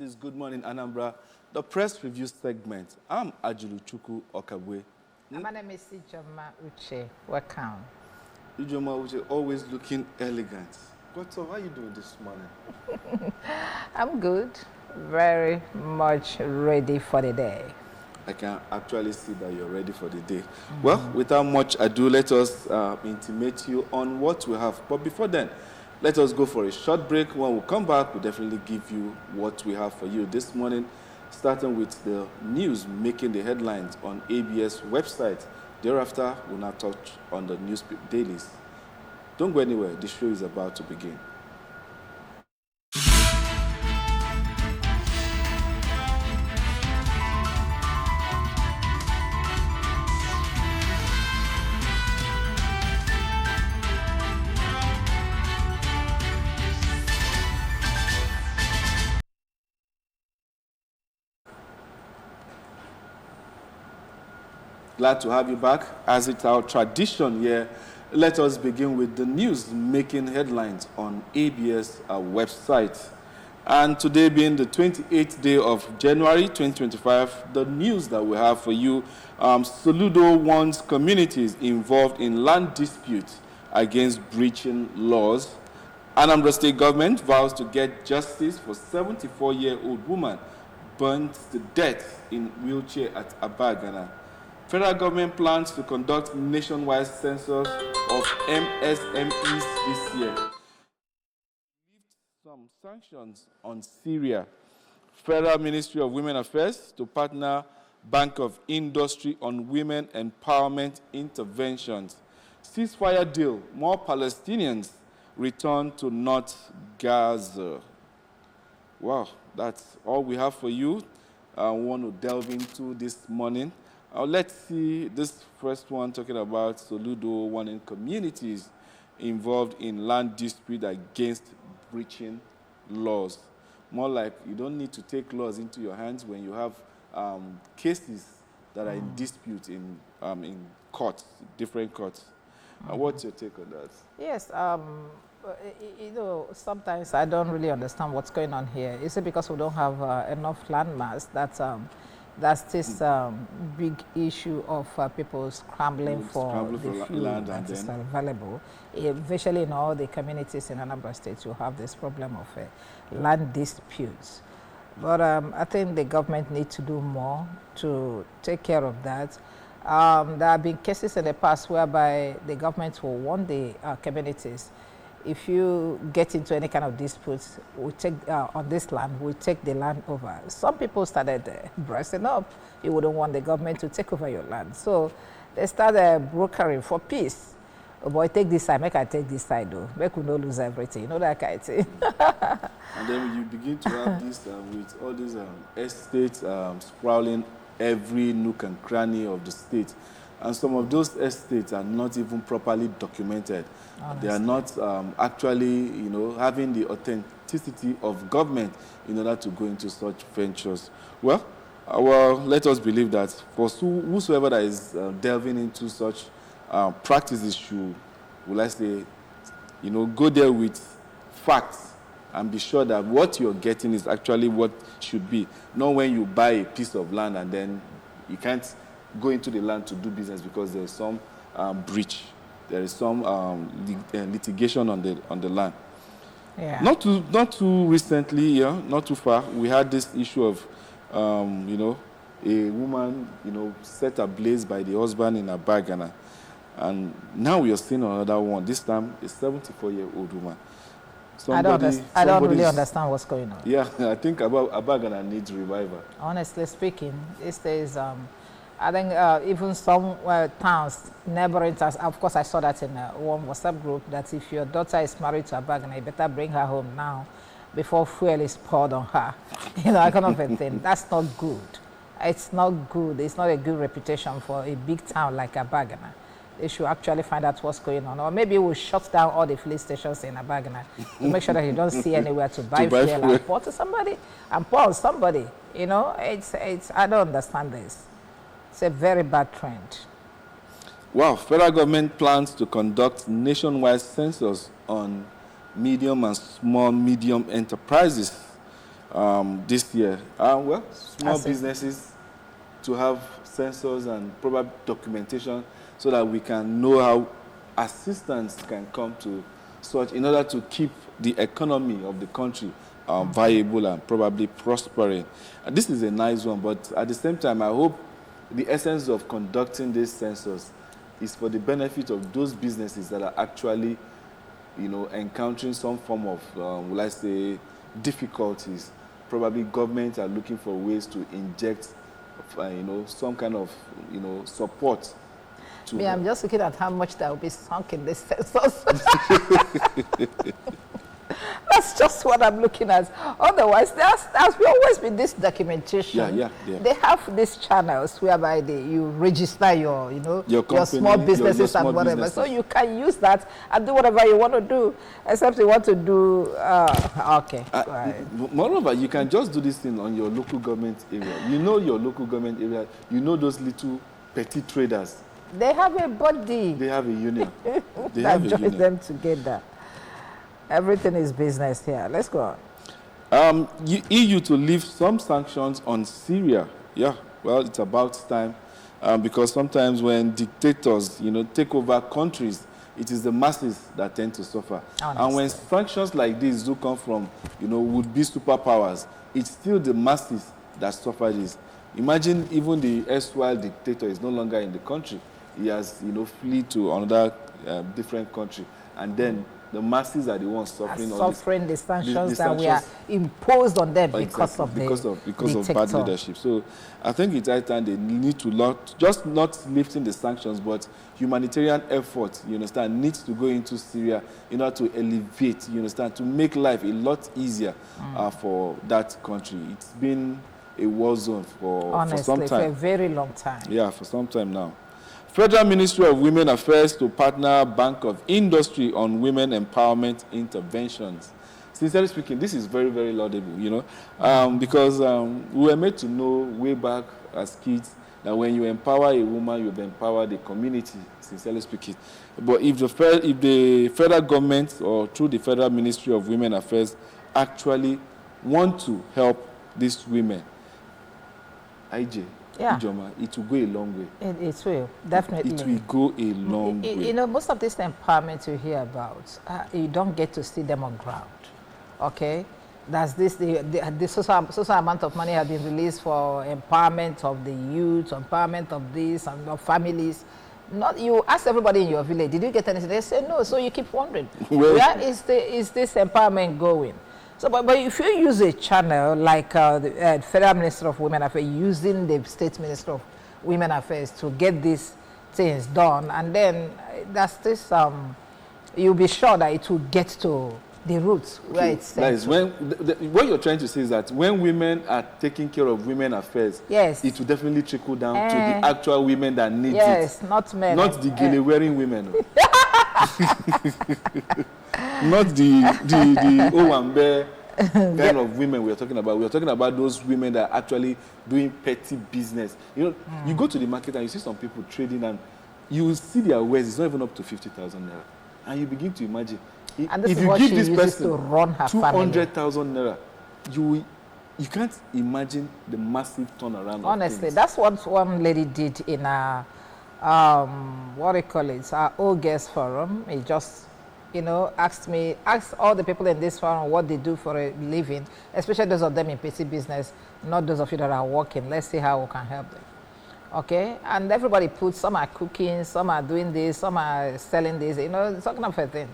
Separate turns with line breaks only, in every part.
This is Good Morning Anambra, the press review segment. I'm Ajuluchuku Okabwe.
My name is Ijoma Uche. Welcome.
Ijoma Uche, always looking elegant. What's up? How are you doing this morning?
I'm good. Very much ready for the day.
I can actually see that you're ready for the day. Well, without much ado, let us intimate you on what we have. But before then, let us go for a short break. When we come back, we'll definitely give you what we have for you this morning, starting with the news making the headlines on ABS website. Thereafter, we'll now touch on the news dailies. Don't go anywhere. The show is about to begin. Glad to have you back. As it's our tradition here, let us begin with the news making headlines on ABS website. And today being the 28th day of January 2025, the news that we have for you, Soludo warns communities involved in land disputes against breaching laws. Anambra State government vows to get justice for 74-year-old woman burnt to death in wheelchair at Abagana. Federal government plans to conduct nationwide census of MSMEs this year. Lift some sanctions on Syria. Federal Ministry of Women Affairs to partner Bank of Industry on women empowerment interventions. Ceasefire deal. More Palestinians return to North Gaza. Wow, that's all we have for you. I want to delve into this morning. Let's see this first one talking about Soludo warning communities involved in land dispute against breaching laws. More like you don't need to take laws into your hands when you have cases that are in dispute in courts, different courts. What's your take on that?
Yes, sometimes I don't really understand what's going on here. Is it because we don't have enough land mass that's this big issue of people scrambling for the fuel that is available. Eventually, in all the communities in Anambra State, you have this problem of land disputes. But I think the government needs to do more to take care of that. There have been cases in the past whereby the government will warn the communities, if you get into any kind of disputes, we take on this land, we take the land over. Some people started dressing up. You wouldn't want the government to take over your land. So they started brokering for peace. Oh boy, take this side, make I take this side though. Make we not lose everything. You know that kind of thing.
And then you begin to have this with all these estates sprawling every nook and cranny of the state. And some of those estates are not even properly documented. Honestly. They are not actually, having the authenticity of government in order to go into such ventures. Well, let us believe that for whosoever that is delving into such practices should, will I say, go there with facts and be sure that what you're getting is actually what should be. Not when you buy a piece of land and then you can't go into the land to do business because there is some breach, there is some litigation on the land.
Yeah.
Not too recently, not too far, we had this issue of, a woman, set ablaze by the husband in Abagana, and now we are seeing another one. This time, a 74-year-old woman.
I don't really understand what's going on.
Yeah, I think Abagana needs revival.
Honestly speaking, these days, I think even some towns, neighboring towns, of course I saw that in one WhatsApp group, that if your daughter is married to a Bagana, you better bring her home now before fuel is poured on her. That kind of a thing. That's not good. It's not good. It's not a good reputation for a big town like Abagana. They should actually find out what's going on. Or maybe we'll shut down all the fuel stations in Abagana to make sure that you don't see anywhere to buy fuel and pour to somebody and pour on somebody. I don't understand this. It's a very bad trend.
Wow, federal government plans to conduct nationwide census on medium and small medium enterprises. this year. Well, small businesses to have sensors and probably documentation so that we can know how assistance can come to such in order to keep the economy of the country viable and probably prospering. And this is a nice one, but at the same time, I hope the essence of conducting these sensors is for the benefit of those businesses that are actually, encountering some form of, will I say, difficulties. Probably governments are looking for ways to inject, some kind of, support.
I'm just looking at how much that will be sunk in this sensors. That's just what I'm looking at. Otherwise, there's will always be this documentation.
Yeah.
They have these channels whereby you register your
company,
your small businesses
your small
and whatever.
businesses.
So you can use that and do whatever you want to do, except you want to do. Okay. Right.
Moreover, you can just do this thing on your local government area. You know your local government area. You know those little petty traders.
They have a body.
They have a union. They
that
have a
joins
union.
them together. Everything is business here. Let's go on.
EU to lift some sanctions on Syria. Yeah, well, it's about time because sometimes when dictators, take over countries, it is the masses that tend to suffer.
Honestly.
And when sanctions like this do come from, would-be superpowers, it's still the masses that suffer this. Imagine even the erstwhile dictator is no longer in the country. He has, fled to another different country, and then the masses are the ones suffering
the sanctions that were imposed on them because of
bad leadership. So I think it's high time they need to just not lifting the sanctions, but humanitarian effort, needs to go into Syria in order to elevate, to make life a lot easier for that country. It's been a war zone for some time.
For a very long time.
Yeah, for some time now. Federal Ministry of Women Affairs to partner Bank of Industry on women empowerment interventions. Sincerely speaking, this is very, very laudable, because we were made to know way back as kids that when you empower a woman, you've empowered the community, sincerely speaking. But if the federal government or through the Federal Ministry of Women Affairs actually want to help these women, IJ, Ijoma, it will go a long way.
It will, definitely.
It will go a long way.
Most of this empowerment you hear about, you don't get to see them on ground, okay? There's this, the social amount of money has been released for empowerment of the youth, empowerment of this and of families. You ask everybody in your village, did you get anything? They say no, so you keep wondering, where is this empowerment going? So, but if you use a channel like the Federal Minister of Women Affairs using the State Minister of Women Affairs to get these things done, and then that's this, you'll be sure that it will get to the roots where it's
that is what you're trying to say is that when women are taking care of women affairs,
yes,
it will definitely trickle down to the actual women that need it.
Yes, not men.
Not the gele-wearing women. Not the Owambe kind of women we are talking about. We are talking about those women that are actually doing petty business. You go to the market and you see some people trading, and you will see their wares. It's not even up to 50,000 naira, and you begin to imagine
if you give this person to run her
200,000 naira, you can't imagine the massive turnaround.
Honestly, that's what one lady did in a what do you call it? Our old guest forum. He just asked all the people in this forum what they do for a living, especially those of them in petty business, not those of you that are working. Let's see how we can help them. Okay? And everybody puts, some are cooking, some are doing this, some are selling this, it's all kind of a thing.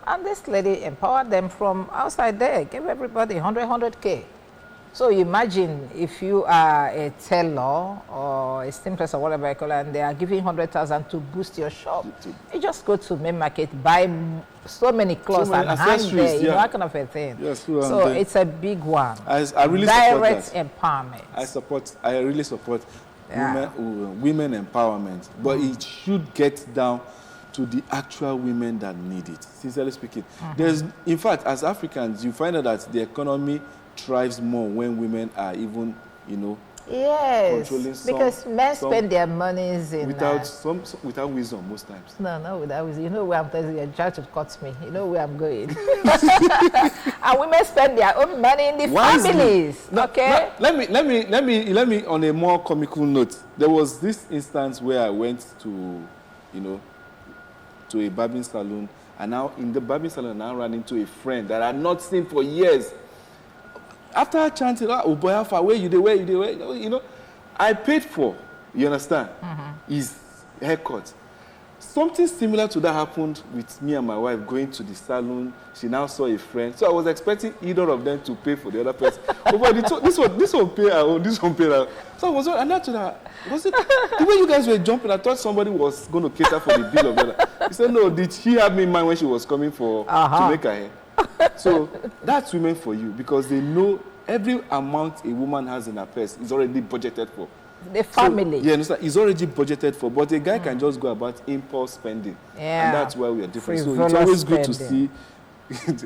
And this lady empowered them from outside there, gave everybody 100K. So imagine if you are a tailor or a seamstress or whatever I call it, and they are giving 100,000 to boost your shop. You just go to main market, buy so many clothes and hang there, that kind of a thing.
Yes,
so it's a big one.
I really
direct
support
empowerment.
I really support women empowerment, but it should get down to the actual women that need it. Sincerely speaking, in fact, as Africans, you find out that the economy thrives more when women are even,
Yes,
controlling
because men spend their monies in
without wisdom most times.
No, without wisdom. You know where I'm telling you, you're trying to cut me. You know where I'm going. And women spend their own money in the families. Okay.
Let me on a more comical note. There was this instance where I went to, to a barbing salon, and now in the barbing salon I ran into a friend that I had not seen for years. After chanting, oh boy, how far, where you there? I paid for, you understand, his haircut. Something similar to that happened with me and my wife going to the salon. She now saw a friend. So I was expecting either of them to pay for the other person. But this one pay her own, this one pay her. So I was, and I told her, was it the way you guys were jumping? I thought somebody was going to cater for the bill of the other. He said, no, did she have me in mind when she was coming to make her hair? So that's women for you, because they know every amount a woman has in her purse is already budgeted for.
The family.
So, it's already budgeted for, but a guy can just go about impulse spending. Yeah. And that's why we are different. So it's always good to see,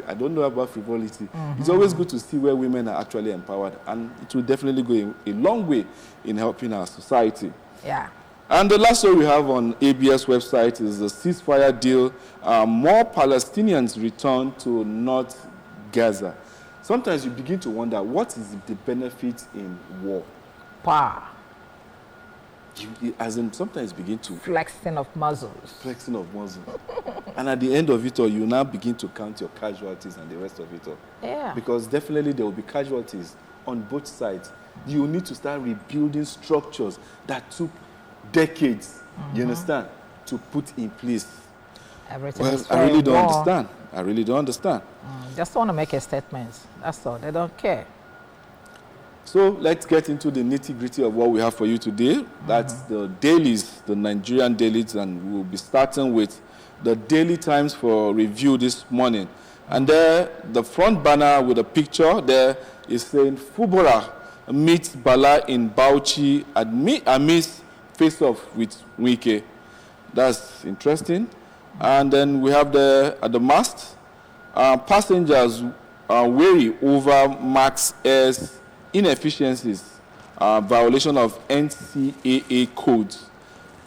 I don't know about frivolity. It's always good to see where women are actually empowered, and it will definitely go a long way in helping our society.
Yeah.
And the last story we have on ABS website is the ceasefire deal. More Palestinians return to North Gaza. Sometimes you begin to wonder, what is the benefit in war?
Power.
Sometimes begin to...
Flexing of muscles.
Flexing of muscles. And at the end of it all, you now begin to count your casualties and the rest of it all.
Yeah.
Because definitely there will be casualties on both sides. You need to start rebuilding structures that took decades, you understand, to put in place.
Everything
well,
is
I really don't understand. I really don't understand.
Just want to make a statement. That's all. They don't care.
So let's get into the nitty-gritty of what we have for you today. That's the dailies, the Nigerian dailies, and we'll be starting with the Daily Times for review this morning. And there, the front banner with a picture there is saying, Fubara meets Bala in Bauchi amidst face-off with Wike. That's interesting. And then we have at the mast, passengers are wary over Max Air's inefficiencies, violation of NCAA codes.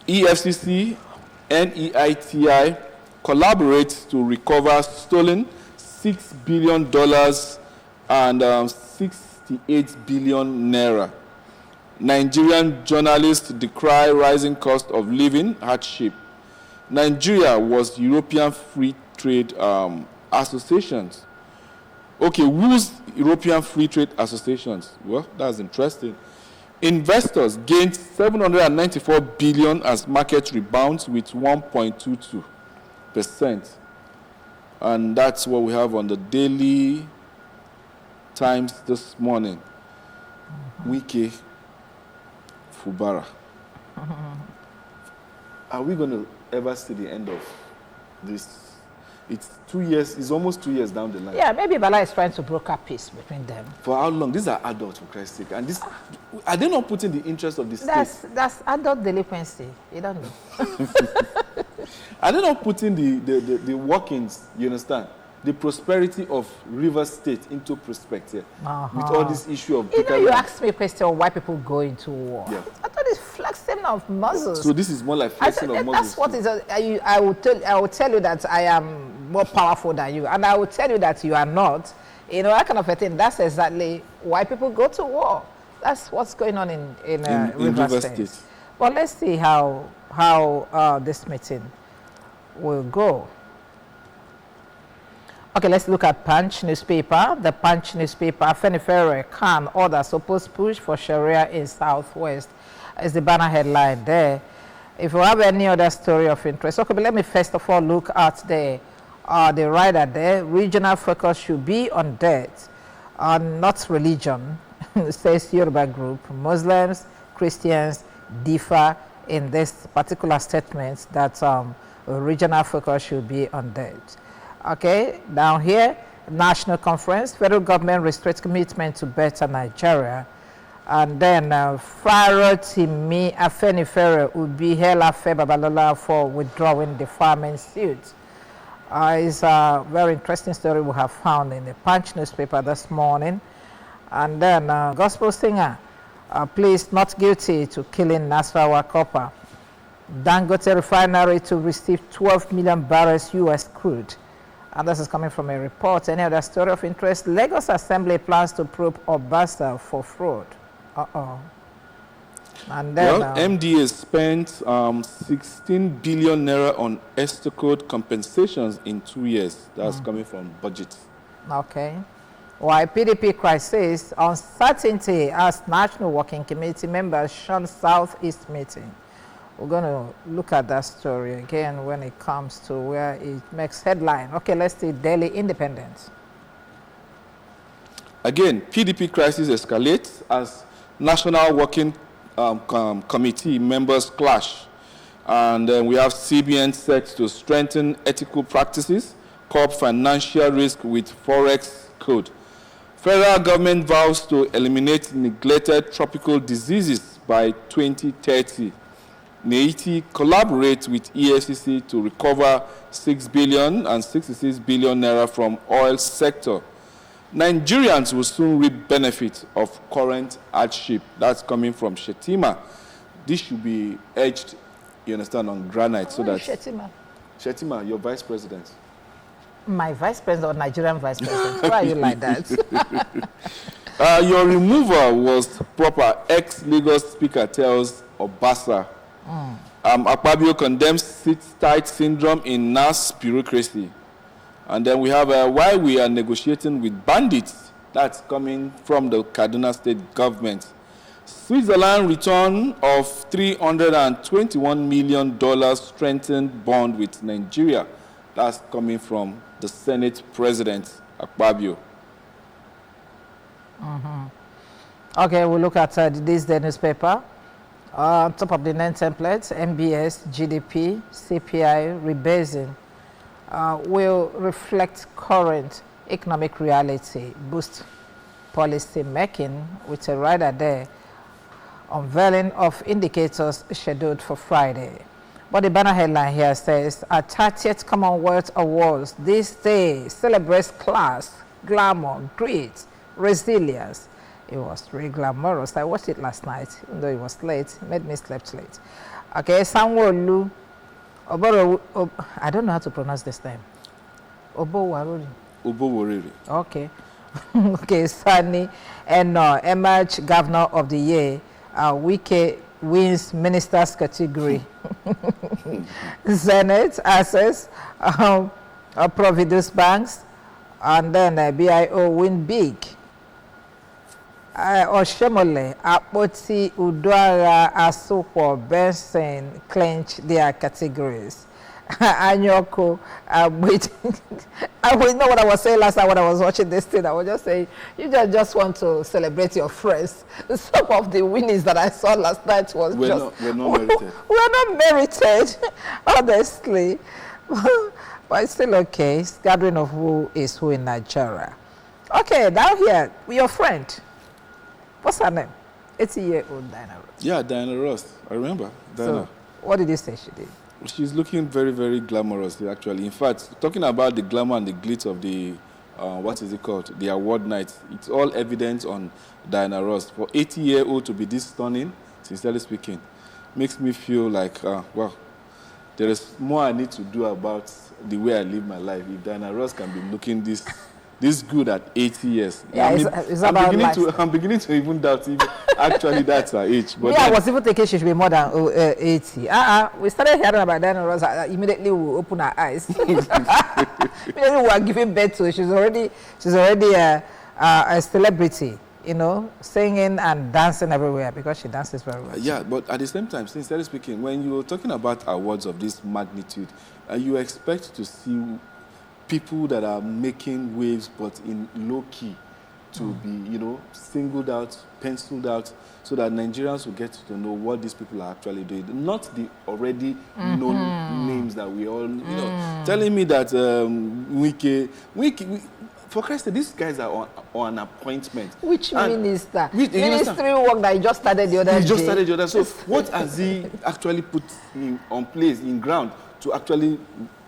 EFCC, NEITI collaborate to recover stolen $6 billion and 68 billion naira. Nigerian journalists decry rising cost of living hardship. Nigeria was European Free Trade Associations. Okay, who's European Free Trade Associations? Well, that's interesting. Investors gained 794 billion as market rebounds with 1.22%. And that's what we have on the Daily Times this morning. Wike Fubara. Are we going to ever see the end of this? It's 2 years, it's almost 2 years down the line.
Yeah, maybe Bala is trying to broker peace between them.
For how long? These are adults, for Christ's sake. And this, are they not putting the interest of the state?
That's adult delinquency. You don't know.
Are they not putting the workings, you understand, the prosperity of Rivers State into perspective with all this issue of...
You asked me a question why people go into war. Yeah. I thought it's flexing of muscles.
So this is more like flexing of muscles.
That's what is... I will tell you that I am more powerful than you, and I will tell you that you are not. That kind of a thing. That's exactly why people go to war. That's what's going on in Rivers State. Well, let's see how this meeting will go. Okay, let's look at Punch newspaper. The Punch newspaper, Afenifere can order supposed push for Sharia in Southwest is the banner headline there. If you have any other story of interest, okay, but let me first of all look at the rider there. Regional focus should be on death, not religion, says Yoruba group. Muslims, Christians differ in this particular statement that regional focus should be on death. Okay, down here, national conference, federal government restricts commitment to better Nigeria. And then Faro Timi Afenifere will be held after Babalola for withdrawing the farming suit. It's a very interesting story we have found in the Punch newspaper this morning. And then gospel singer pleased not guilty to killing Nasrawa copper. Dangote refinery to receive 12 million barrels U.S. crude. And this is coming from a report. Any other story of interest? Lagos Assembly plans to probe Obasa for fraud. And then,
well, MDA spent 16 billion naira on Esther code compensations in 2 years. That's coming from budget.
Okay. Why PDP crisis uncertainty as National Working Committee members shun Southeast meeting. We're going to look at that story again when it comes to where it makes headline. Okay, let's see Daily Independent.
Again, PDP crisis escalates as National Working Committee members clash. And we have CBN set to strengthen ethical practices, curb financial risk with Forex code. Federal government vows to eliminate neglected tropical diseases by 2030. NEITI collaborates with EFCC to recover 6 billion and 66 billion naira from oil sector. Nigerians will soon reap benefit of current hardship. That's coming from Shetima. This should be edged, you understand, on granite. So that Shetima, your vice president.
My vice president or Nigerian vice president? Why are you like that?
Your removal was proper, ex-Lagos speaker tells Obasa. Akpabio condemns sit-tight syndrome in NAS bureaucracy. And then we have why we are negotiating with bandits. That's coming from the Kaduna state government. Switzerland return of $321 million strengthened bond with Nigeria. That's coming from the Senate President, Akpabio.
Okay, we'll look at this day newspaper. On top of the 9 templates, MBS, GDP, CPI, rebasing will reflect current economic reality, boost policy making with a rider there, unveiling of indicators scheduled for Friday. But the banner headline here says, at 30th Commonwealth Awards, this day celebrates class, glamour, grit, resilience. It was really glamorous. I watched it last night, even though it was late. It made me sleep late. Okay, Sanwo-Olu, I don't know how to pronounce this name.
Oboworiri.
Okay. Okay, Sani, and emerged Governor of the Year. Wike wins Ministers category. Zenith, Access, Providus Banks, and then BIO win big. Oshemole, Apoti, Udwara, Asoko, Benson clinch their categories. Anyoko, wait. I will know what I was saying last time when I was watching this thing. I was just saying, you just want to celebrate your friends. Some of the winnings that I saw last night was
we're not merited.
We're not merited, honestly. But it's still okay. It's gathering of who is who in Nigeria. Okay, down here, your friend. What's her name? 80-year-old Diana Ross.
Yeah, Diana Ross. I remember. Diana.
So, what did you say she did?
She's looking very, very glamorous, actually. In fact, talking about the glamour and the glitz of the, what is it called? The award night. It's all evident on Diana Ross. For 80-year-old to be this stunning, sincerely speaking, makes me feel like, well, there is more I need to do about the way I live my life. If Diana Ross can be looking this good at 80 years.
Yeah, it's about life.
I'm beginning to even doubt if actually that's her age. But
yeah, I was even thinking she should be more than 80. We started hearing about Diana Ross. Immediately we open our eyes. Immediately we are giving birth to her. She's already a celebrity, you know, singing and dancing everywhere because she dances very well.
Yeah, but at the same time, sincerely speaking, when you're talking about awards of this magnitude, you expect to see people that are making waves but in low key to be, you know, singled out, penciled out, so that Nigerians will get to know what these people are actually doing. Not the already known names that we all, you know, telling me that Wike, for Christ's sake, these guys are on an appointment.
Which minister? Ministry work that he just started the other day.
He just started the other. So what has he actually put on place, in ground, to actually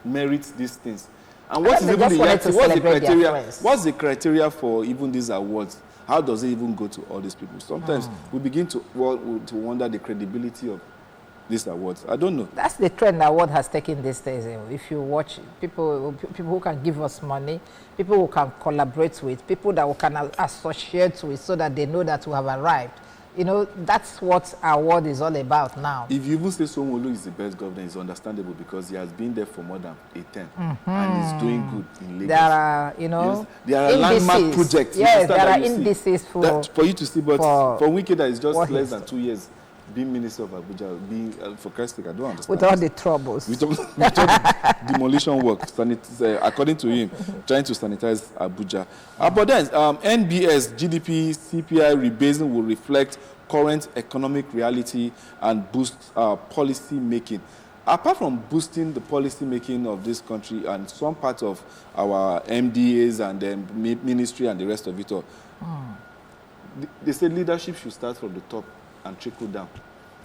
merit these things? And what is even the criteria? What's the criteria for even these awards? How does it even go to all these people? Sometimes we begin to wonder the credibility of these awards. I don't know.
That's the trend that award has taken these days. If you watch people who can give us money, people who can collaborate with, people that we can associate with so that they know that we have arrived. You know, that's what our award is all about now.
If you even say Sanwo-Olu is the best governor, it's understandable because he has been there for more than a term and is doing good in Lagos.
There are, you know,
there are landmark projects.
Yes, there are indices for
you to see, but for Wike that is just less than 2 years being Minister of Abuja, being, for Christ's sake, I don't understand.
With all the troubles.
With all the demolition work, according to him, trying to sanitize Abuja. But then, NBS, GDP, CPI rebasing will reflect current economic reality and boost policy making. Apart from boosting the policy making of this country and some part of our MDAs and the ministry and the rest of it all, they say leadership should start from the top and trickle down.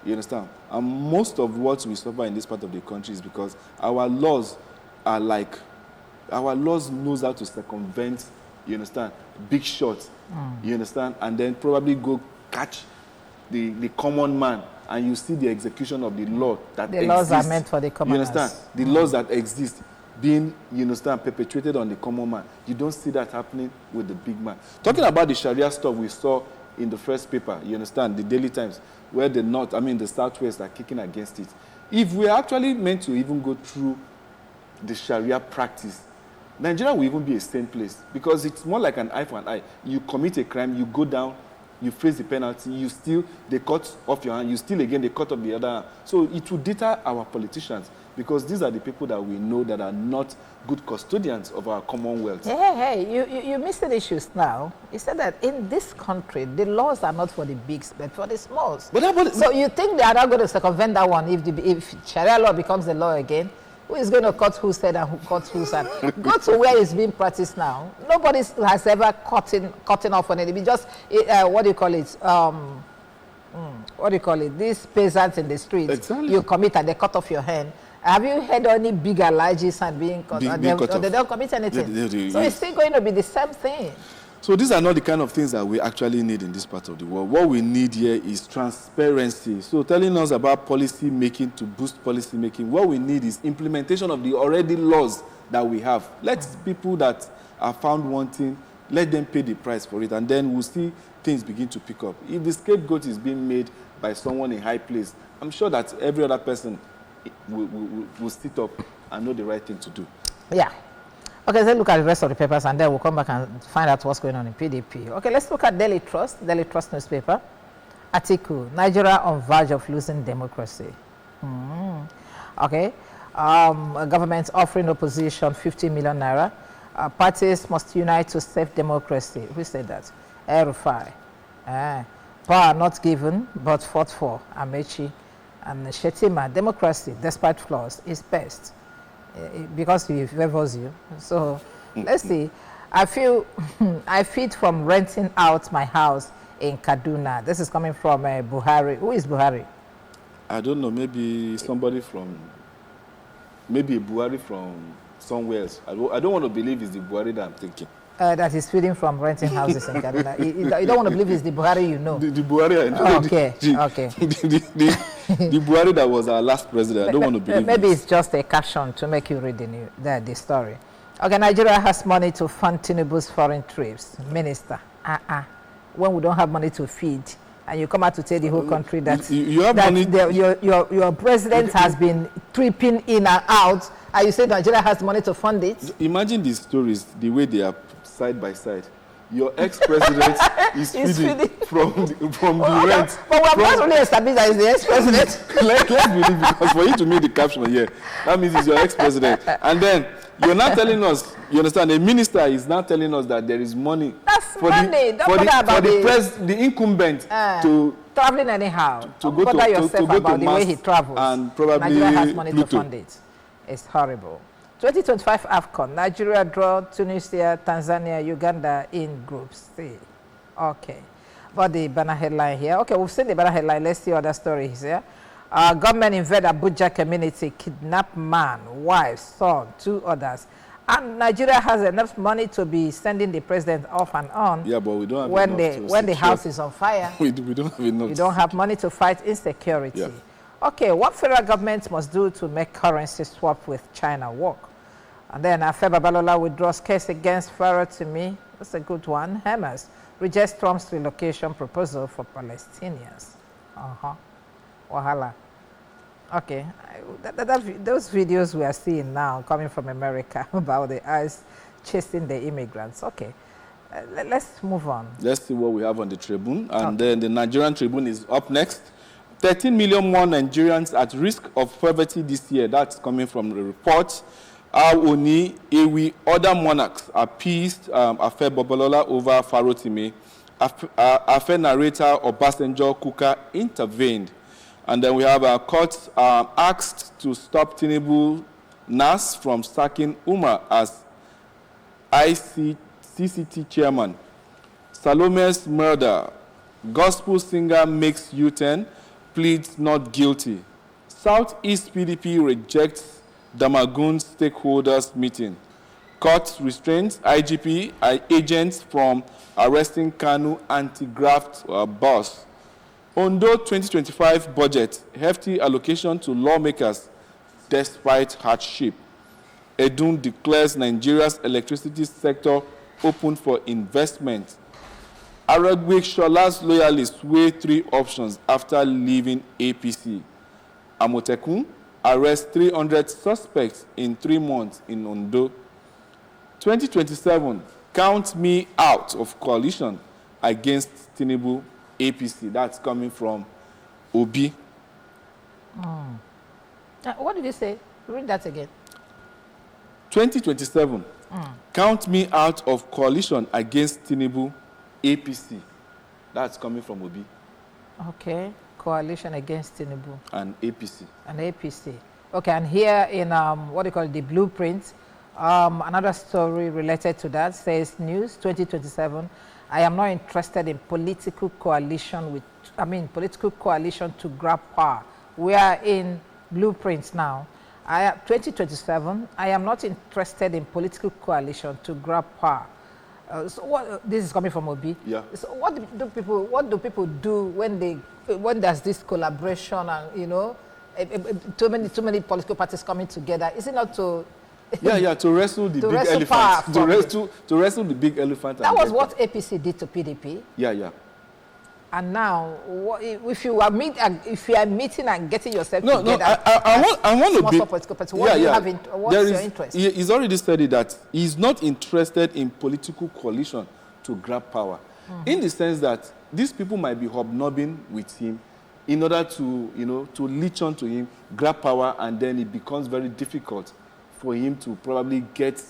You understand? And most of what we suffer in this part of the country is because our laws are like, our laws knows how to circumvent, you understand, big shots, you understand, and then probably go catch the common man, and you see the execution of the law that exists.
The laws are meant for the common man.
You understand? The laws that exist being, you understand, perpetuated on the common man. You don't see that happening with the big man. Talking about the Sharia stuff we saw in the first paper, you understand, the Daily Times, where the Southwest are kicking against it. If we're actually meant to even go through the Sharia practice, Nigeria will even be a sane place because it's more like an eye for an eye. You commit a crime, you go down, you face the penalty, they cut off your hand, you steal again, they cut off the other hand. So it will deter our politicians because these are the people that we know that are not good custodians of our commonwealth.
Hey, you missed the issues now. You said that in this country, the laws are not for the bigs, but for the smalls. So you think they are not going to circumvent that one if Sharia law becomes the law again? Who is going to cut whose head and who cuts whose hand? Go to where it's being practiced now. Nobody has ever cutting off on it. It's just, what do you call it? What do you call it? These peasants in the streets. Exactly. You commit and they cut off your hand. Have you heard any big allergies and being cut? They don't commit anything. So it's still going to be the same thing.
So these are not the kind of things that we actually need in this part of the world. What we need here is transparency. So telling us about policy making to boost policy making, what we need is implementation of the already laws that we have. Let people that are found wanting, let them pay the price for it, and then we'll see things begin to pick up. If the scapegoat is being made by someone in high place, I'm sure that every other person will sit up and know the right thing to do.
Yeah. Okay, let's look at the rest of the papers and then we'll come back and find out what's going on in PDP. Okay, let's look at Daily Trust newspaper. Article, Nigeria on verge of losing democracy. Okay, government offering opposition 50 million naira. Parties must unite to save democracy. Who said that? El-Rufai. Power not given, but fought for. Amechi and Shetima. Democracy, despite flaws, is best. Because he favors you. So let's see. I feed from renting out my house in Kaduna. This is coming from Buhari. Who is Buhari?
I don't know. Maybe somebody from, maybe Buhari from somewhere else. I don't want to believe it's the Buhari that I'm thinking.
That is feeding from renting houses in Kaduna. You don't want to believe it's the Buhari you know.
The Buhari I know.
Okay.
The Buhari that was our last president. I don't want to believe
maybe it's just a caption to make you read the story. Okay, Nigeria has money to fund Tinubu's foreign trips. Minister, when we don't have money to feed, and you come out to tell the whole country that,
you have money.
Your president has been tripping in and out, and you say Nigeria has money to fund it?
Imagine these stories, the way they are side by side. Your ex-president is feeding from the rent.
But we have not really established that he's the ex-president.
Let's believe, because for you to make the caption here, that means he's your ex-president. And then you're not telling us, you understand, the minister is now telling us that there is money.
That's for money.
The incumbent to
traveling anyhow.
To go
bother
to
yourself
go
about
to
the way he travels.
And probably
Nigeria has money
Pluto.
to fund it. It's horrible. 2025 AFCON, Nigeria draw Tunisia, Tanzania, Uganda in Group C. Okay. But the banner headline here. Okay, we've seen the banner headline. Let's see other stories here. Government invade Abuja community, kidnap man, wife, son, 2 others, And Nigeria has enough money to be sending the president off and on.
Yeah, but we don't have
when
enough
when the house is on fire.
we don't have enough.
You don't have money to fight insecurity.
Yeah.
Okay, what federal government must do to make currency swap with China work? And then Afe Babalola withdraws case against Pharaoh to me. That's a good one. Hamas rejects Trump's relocation proposal for Palestinians. Wahala. Okay, those videos we are seeing now coming from America about the ICE chasing the immigrants. Okay, let's move on.
Let's see what we have on the Tribune. And then the Nigerian Tribune is up next. 13 million more Nigerians at risk of poverty this year. That's coming from the report. Oni, Ewi, other monarchs appeased Afe Babalola over Farotimi. Afe narrator Obasanjo Kuka intervened. And then we have a court asked to stop Tinubu NAS from sacking Umar as CCT chairman. Salome's murder. Gospel singer makes U-turn, pleads not guilty. Southeast PDP rejects Damagun stakeholders meeting. Court restrains IGP agents from arresting Kanu anti-graft boss. Ondo 2025 budget, hefty allocation to lawmakers despite hardship. Edun declares Nigeria's electricity sector open for investment. Aragwe Shola's loyalists weigh 3 options after leaving APC. Amotekun arrests 300 suspects in 3 months in Ondo. 2027, count me out of coalition against Tinubu APC. That's coming from Obi.
What did you say? Read that again.
2027, count me out of coalition against Tinubu APC. That's coming from Obi.
Okay, coalition against Tinubu.
And APC.
And APC. Okay, and here in what do you call it, the blueprint, another story related to that says news 2027. I am not interested in political coalition to grab power. We are in blueprints now. 2027, I am not interested in political coalition to grab power. So what, this is coming from Obi.
Yeah.
So what do people do when there's this collaboration and too many political parties coming together? Is it not to
to wrestle the big elephant. To wrestle the big elephant.
That was what APC did to PDP.
Yeah.
And now, if you are meeting and getting yourself together,
I want to be
political party. What do you have? What's your interest?
He's already studied that he's not interested in political coalition to grab power, in the sense that these people might be hobnobbing with him in order to to leech on to him, grab power, and then it becomes very difficult for him to probably get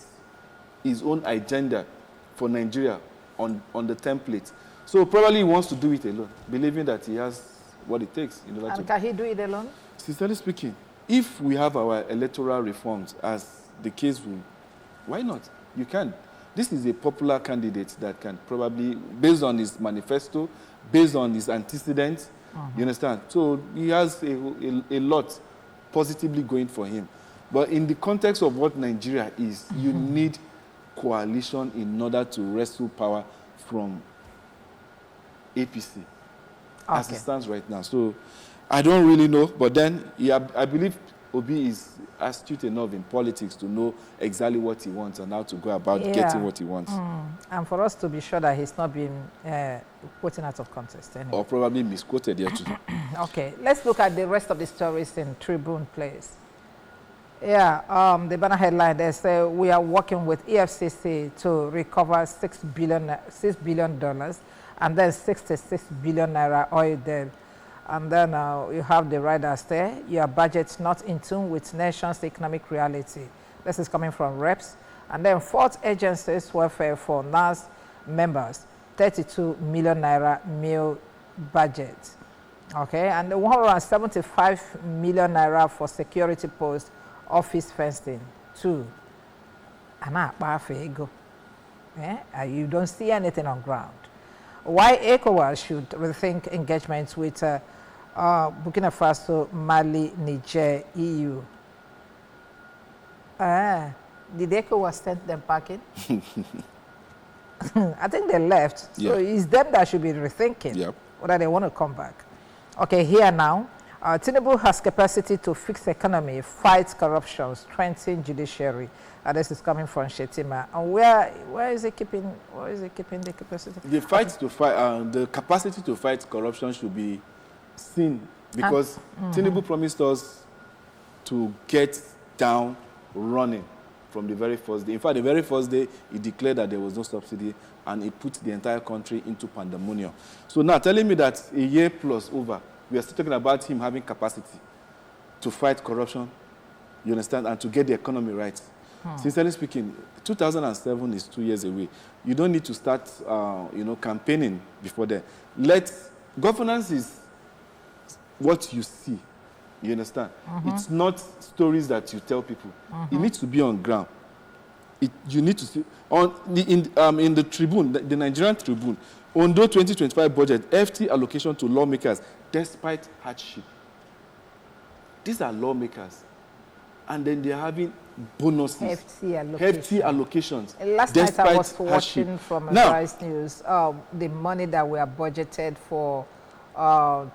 his own agenda for Nigeria on the template. So probably he wants to do it alone, believing that he has what it takes in order to.
And can he do it alone?
Sincerely speaking, if we have our electoral reforms as the case will, why not? You can. This is a popular candidate that can probably, based on his manifesto, based on his antecedents, you understand? So he has a lot positively going for him. But in the context of what Nigeria is, you need coalition in order to wrestle power from APC as it stands right now. So I don't really know, but then I believe Obi is astute enough in politics to know exactly what he wants and how to go about getting what he wants.
And for us to be sure that he's not being quoted out of context anyway.
Or probably misquoted here too.
Okay, let's look at the rest of the stories in Tribune Place. Yeah, the banner headline, they say we are working with EFCC to recover $6 billion and then 66 billion naira oil deal. And then you have the riders there. Your budget not in tune with nation's economic reality. This is coming from reps. And then fourth agencies welfare for NAS members, 32 million naira meal budget. Okay, and 175 million naira for security post office fencing, 2. You don't see anything on ground. Why ECOWAS should rethink engagements with Burkina Faso, Mali, Niger, EU. Did ECOWAS send them packing? I think they left. So it's them that should be rethinking whether they want to come back. Okay, here now. Tinubu has capacity to fix economy, fight corruption, strengthen judiciary. This is coming from Shetima. And where is it keeping? Where is it keeping the capacity?
The capacity to fight corruption should be seen because Tinubu promised us to get down running from the very first day. In fact, the very first day, he declared that there was no subsidy, and he put the entire country into pandemonium. So now, telling me that a year plus over, we are still talking about him having capacity to fight corruption, you understand, and to get the economy right. Sincerely speaking, 2007 is 2 years away. You don't need to start, campaigning before then. Governance is what you see. You understand? It's not stories that you tell people. It needs to be on ground. You need to see in the Tribune, the Nigerian Tribune, Ondo 2025 budget, FT allocation to lawmakers despite hardship. These are lawmakers, and then they're having bonuses.
FT
allocations.
Last night I was watching from Vice News the money that we are budgeted for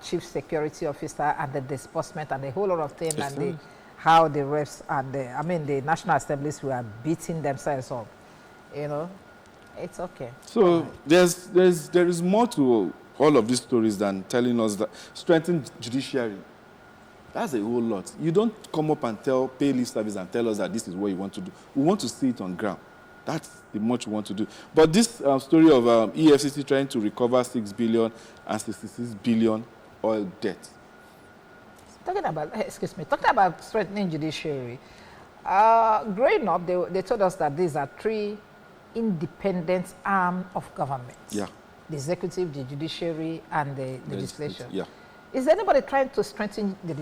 chief security officer and the disbursement and a whole lot of things, and how the reps and the National Assemblies were beating themselves up. It's okay.
So there is more to all of these stories than telling us that strengthen judiciary. That's a whole lot. You don't come up and pay lip service and tell us that this is what you want to do. We want to see it on ground. That's the much we want to do. But this story of EFCC trying to recover 6 billion and 66 billion oil debt.
Talking about strengthening judiciary. Growing up, they told us that these are three independent arms of government.
Yeah.
The executive, the judiciary, and the legislature.
Yeah.
Is anybody trying to strengthen the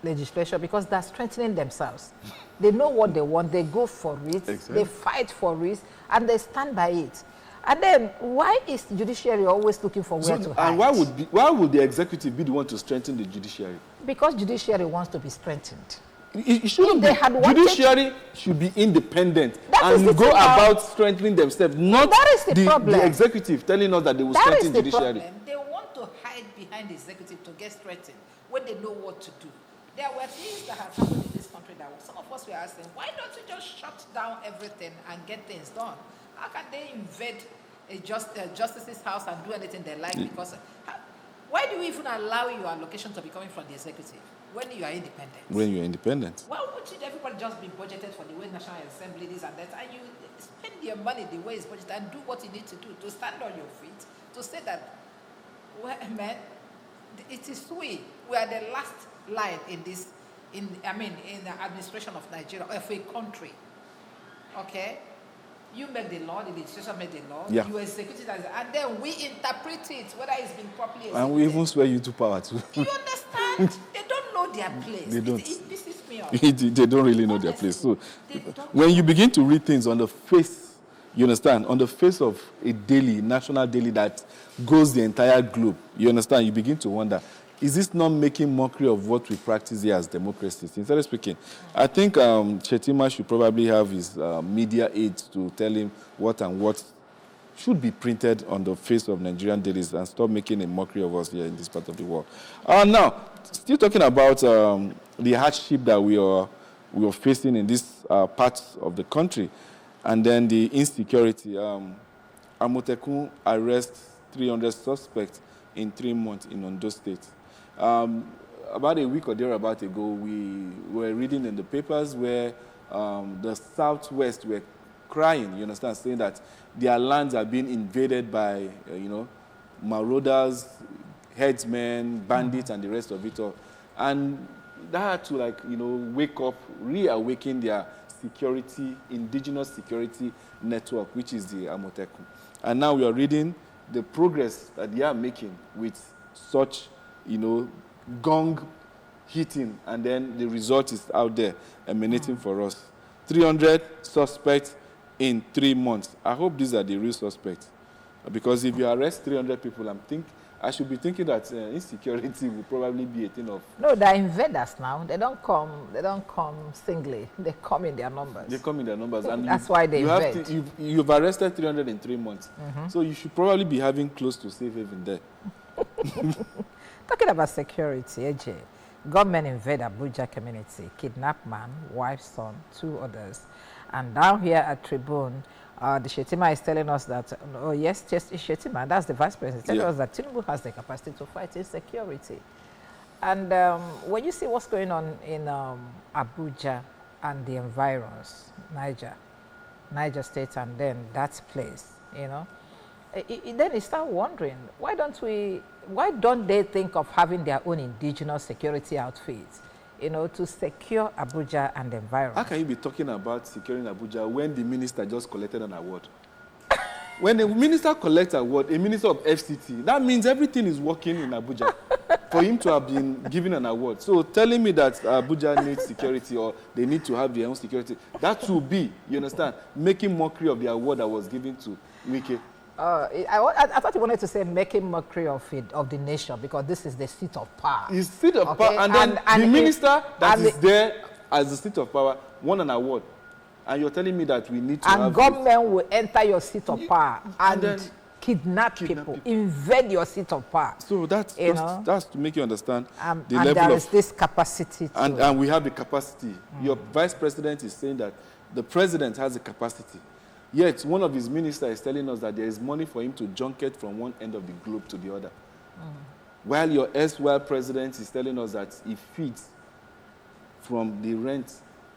legislature? Because they're strengthening themselves. They know what they want. They go for it. Exactly. They fight for it. And they stand by it. And then, why is the judiciary always looking for where to hide?
And why would the executive be the one to strengthen the judiciary?
Because judiciary wants to be strengthened.
It shouldn't be. Judiciary should be independent and go about strengthening themselves, not the executive telling us that they will strengthen the judiciary.
They want to hide behind the executive to get strengthened when they know what to do. There were things that have happened in this country that some of us were asking, why don't you just shut down everything and get things done? How can they invade a justice's house and do anything they like? Because why do you even allow your allocation to be coming from the executive when you are independent?
When you are independent.
Why wouldn't everybody just be budgeted for the way National Assembly is and that, and you spend your money the way it's budgeted and do what you need to do to stand on your feet, to say that, well, man, it is we are the last line in this, in the administration of Nigeria, of a country. Okay? You make the law, the legislature make the law, you execute it, and then we interpret it, whether it's been properly executed.
And we even swear you to power too.
Do you understand? They don't know their place.
They don't.
It pisses me off.
They don't really know their place. So when you begin to read things on the face, you understand, on the face of a daily, national daily that goes the entire globe, you understand, you begin to wonder, is this not making mockery of what we practice here as democracy? Sincerely speaking, I think Shetima should probably have his media aides to tell him what and what should be printed on the face of Nigerian dailies and stop making a mockery of us here in this part of the world. Now, still talking about the hardship that we are facing in this part of the country, and then the insecurity. Amotekun arrests 300 suspects in 3 months in Ondo State. About a week or thereabout ago, we were reading in the papers where the Southwest were crying, you understand, saying that their lands are being invaded by, marauders, headsmen, bandits, and the rest of it all. And that had to, wake up, reawaken their security, indigenous security network, which is the Amotekun. And now we are reading the progress that they are making with such, gong hitting, and then the result is out there emanating for us. 300 suspects in 3 months. I hope these are the real suspects. Because if you arrest 300 people, I should be thinking that insecurity will probably be a thing of...
No, they're invaders now. They don't come singly. They come in their numbers.
They come in their numbers. And
that's why they invade.
You've arrested 300 in 3 months. So you should probably be having close to safe haven there.
Talking about security, AJ, government invade Abuja community, kidnap man, wife, son, 2 others. And down here at Tribune, the Shetima is telling us that, oh yes, just Shetima, that's the vice president, telling us that Tinubu has the capacity to fight insecurity. And when you see what's going on in Abuja and the environs, Niger State, and then that place, you know, then you start wondering, why don't they think of having their own indigenous security outfits, you know, to secure Abuja and the environment?
How can you be talking about securing Abuja when the minister just collected an award? When the minister collects an award, a minister of FCT, that means everything is working in Abuja for him to have been given an award. So telling me that Abuja needs security or they need to have their own security, that will be, you understand, making mockery of the award that was given to Wike.
I thought you wanted to say making mockery of the nation, because this is the seat of power.
It's seat of power, and then the minister that is there as the seat of power won an award. And you're telling me that we need to have... And
government will enter your seat of power and then kidnap people, invade your seat of power.
So that's to make you understand the
and
level
there is this capacity.
And we have the capacity. Your vice president is saying that the president has the capacity. Yet, one of his ministers is telling us that there is money for him to junket from one end of the globe to the other. While your erstwhile president is telling us that he feeds from the rent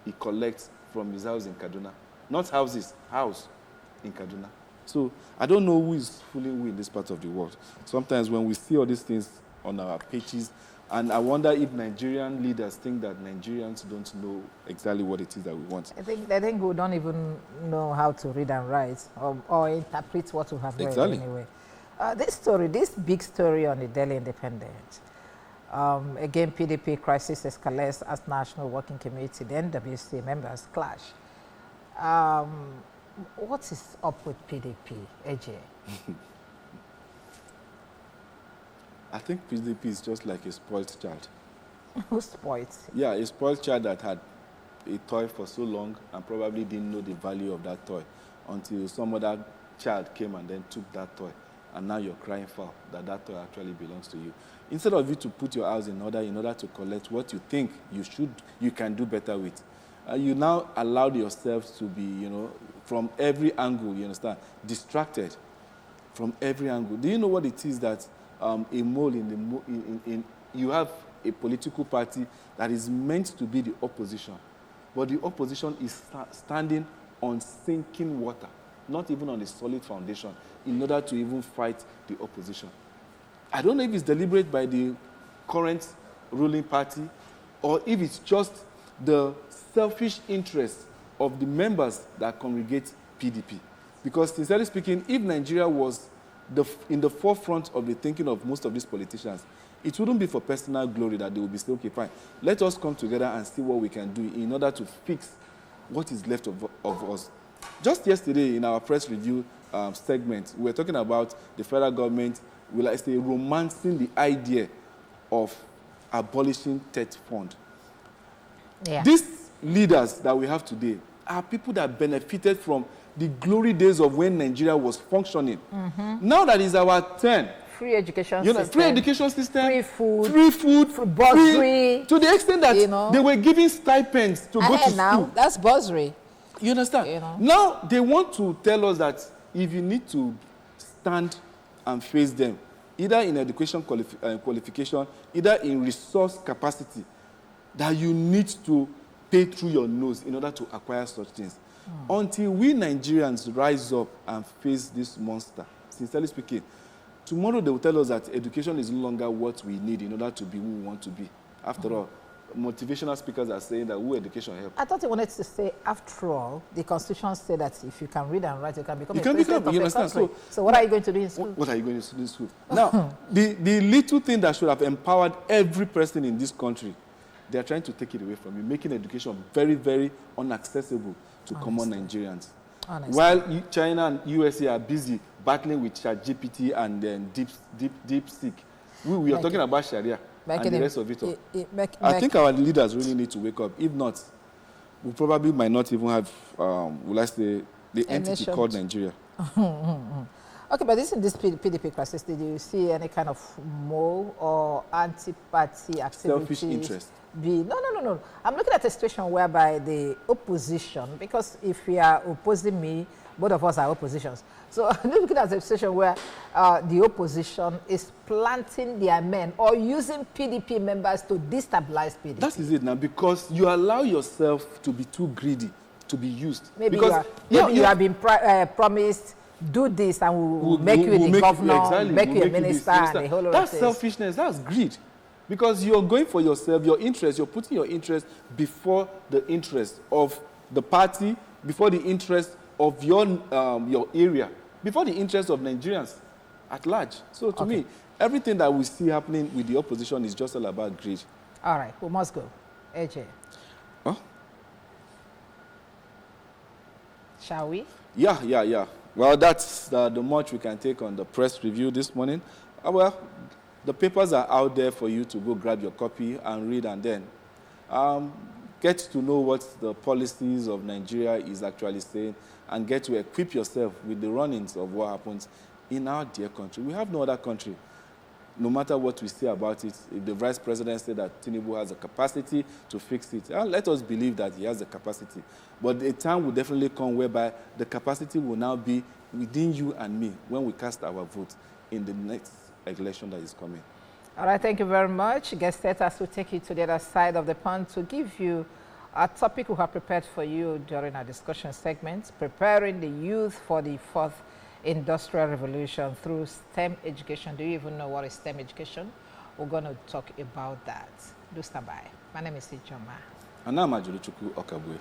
he collects from his house in Kaduna. Not houses, house in Kaduna. So, I don't know who is fooling who in this part of the world. Sometimes when we see all these things on our pages, and I wonder if Nigerian leaders think that Nigerians don't know exactly what it is that we want.
I think we don't even know how to read and write or interpret what we have read anyway. This big story on the Delhi Independent. Again, PDP crisis escalates as National Working Committee, the NWC members clash. What is up with PDP, AJ?
I think PDP is just like a spoiled child.
Who spoiled?
Yeah, a spoiled child that had a toy for so long and probably didn't know the value of that toy until some other child came and then took that toy. And now you're crying foul that toy actually belongs to you. Instead of you to put your house in order to collect what you think you can do better with, you now allowed yourselves to be, from every angle, you understand, distracted from every angle. Do you know what it is that a mole you have a political party that is meant to be the opposition, but the opposition is standing on sinking water, not even on a solid foundation, in order to even fight the opposition. I don't know if it's deliberate by the current ruling party or if it's just the selfish interests of the members that congregate PDP. Because sincerely speaking, if Nigeria was in the forefront of the thinking of most of these politicians, it wouldn't be for personal glory that they would be saying, okay, fine, let us come together and see what we can do in order to fix what is left of us. Just yesterday in our press review segment, we were talking about the federal government, romancing the idea of abolishing TET fund.
Yeah.
These leaders that we have today are people that benefited from the glory days of when Nigeria was functioning. Now that is our turn.
Free education system.
Free education system.
Free food.
Free
bursary.
To the extent that they were giving stipends to go to school.
That's bursary.
You understand? Now they want to tell us that if you need to stand and face them, either in education qualification, either in resource capacity, that you need to pay through your nose in order to acquire such things. Until we Nigerians rise up and face this monster, sincerely speaking, tomorrow they will tell us that education is no longer what we need in order to be who we want to be. After all, motivational speakers are saying that who education help. I
thought you wanted to say, after all, the Constitution said that if you can read and write, you can become a president of the country. So what are you going to do in school?
What are you going to do in school? Now, the little thing that should have empowered every person in this country, they are trying to take it away from you, making education very, very inaccessible to common Nigerians. While China and USA are busy battling with ChatGPT and then DeepSeek. We are talking about Sharia and the rest of it all. I think our leaders really need to wake up. If not, we probably might not even have, will I say, the entity called Nigeria.
Okay, but in this PDP crisis, did you see any kind of mole or anti-party activity?
Selfish interest.
No. I'm looking at a situation whereby the opposition, because if you are opposing me, both of us are oppositions. So I'm looking at a situation where the opposition is planting their men or using PDP members to destabilize PDP.
That is it now, because you allow yourself to be too greedy to be used.
Maybe you have been promised, do this and we'll make you the governor, make you a minister, and the whole lot of things.
That's selfishness, that's greed. Because you're going for yourself, your interest, you're putting your interest before the interest of the party, before the interest of your area, before the interest of Nigerians at large. So to me, everything that we see happening with the opposition is just all about greed.
All right, we must go. AJ.
Huh?
Shall we?
Yeah. Well, that's the much we can take on the press review this morning. Well, the papers are out there for you to go grab your copy and read, and then get to know what the policies of Nigeria is actually saying, and get to equip yourself with the run-ins of what happens in our dear country. We have no other country. No matter what we say about it, if the vice president said that Tinubu has the capacity to fix it, let us believe that he has the capacity. But a time will definitely come whereby the capacity will now be within you and me when we cast our vote in the next election that is coming.
All right, thank you very much. Guest status will take you to the other side of the pond to give you a topic we have prepared for you during our discussion segment, preparing the youth for the fourth industrial revolution through STEM education. Do you even know what is STEM education? We're going to talk about that. Do stand by. My name is Ijoma.
Anambra Okabwe.